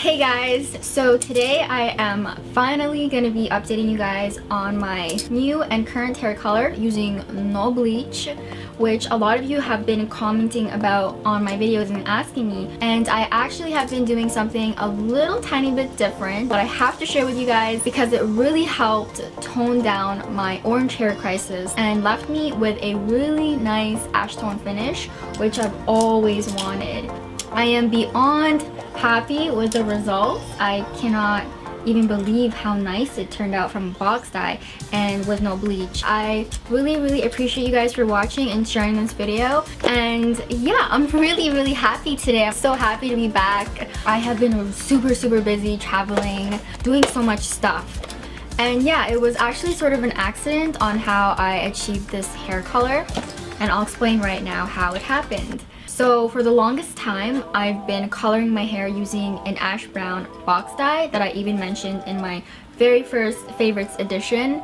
Hey guys, so today I am finally going to be updating you guys on my new and current hair color using no bleach, which a lot of you have been commenting about on my videos and asking me, and I actually have been doing something a little tiny bit different, but I have to share with you guys because it really helped tone down my orange hair crisis and left me with a really nice ash tone finish, which I've always wanted. I am beyond happy with the results. I cannot even believe how nice it turned out from box dye and with no bleach. I really appreciate you guys for watching and sharing this video, and yeah, I'm really happy today. I'm so happy to be back. I have been super busy traveling, doing so much stuff, and yeah, it was actually sort of an accident on how I achieved this hair color, and I'll explain right now how it happened. So for the longest time, I've been coloring my hair using an ash brown box dye that I even mentioned in my very first favorites edition.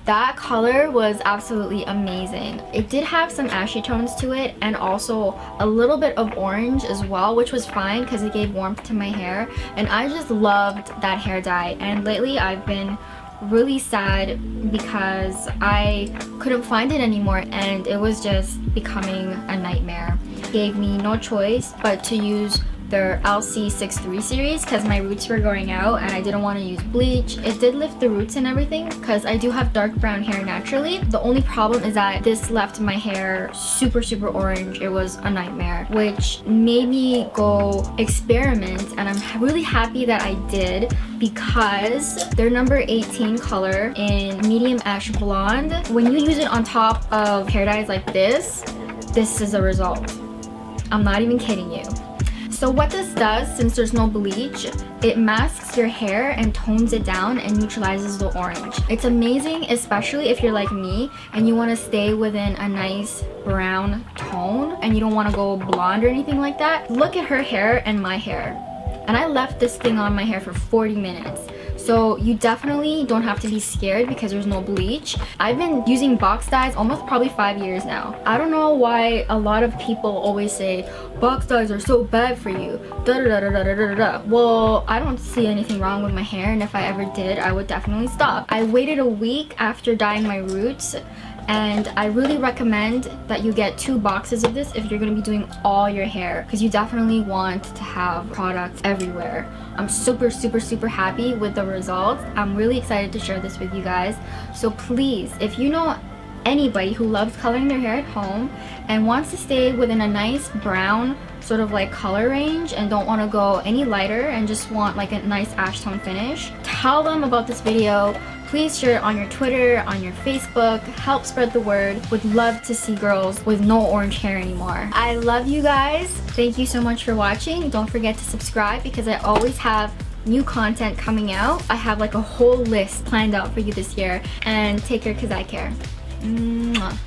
That color was absolutely amazing. It did have some ashy tones to it and also a little bit of orange as well, which was fine because it gave warmth to my hair, and I just loved that hair dye. And lately I've been really sad because I couldn't find it anymore and it was just becoming a nightmare. It gave me no choice but to use their LC63 series because my roots were growing out and I didn't want to use bleach. It did lift the roots and everything because I do have dark brown hair naturally. The only problem is that this left my hair super orange. It was a nightmare, which made me go experiment, and I'm really happy that I did because their number 18 color in medium ash blonde, when you use it on top of hair dyes like this is a result. I'm not even kidding you. So what this does, since there's no bleach, it masks your hair and tones it down and neutralizes the orange. It's amazing, especially if you're like me and you want to stay within a nice brown tone and you don't want to go blonde or anything like that. Look at her hair and my hair. And I left this thing on my hair for 40 minutes. So you definitely don't have to be scared because there's no bleach. I've been using box dyes almost probably 5 years now. I don't know why a lot of people always say box dyes are so bad for you. Well, I don't see anything wrong with my hair, and if I ever did, I would definitely stop. I waited a week after dyeing my roots, and I really recommend that you get 2 boxes of this if you're going to be doing all your hair, because you definitely want to have products everywhere. I'm super happy with the results. I'm really excited to share this with you guys. So please, if you know anybody who loves coloring their hair at home and wants to stay within a nice brown sort of like color range and don't want to go any lighter and just want like a nice ash tone finish, tell them about this video. Please share it on your Twitter, on your Facebook, help spread the word. Would love to see girls with no orange hair anymore. I love you guys. Thank you so much for watching. Don't forget to subscribe because I always have new content coming out. I have like a whole list planned out for you this year. And take care because I care. Mwah.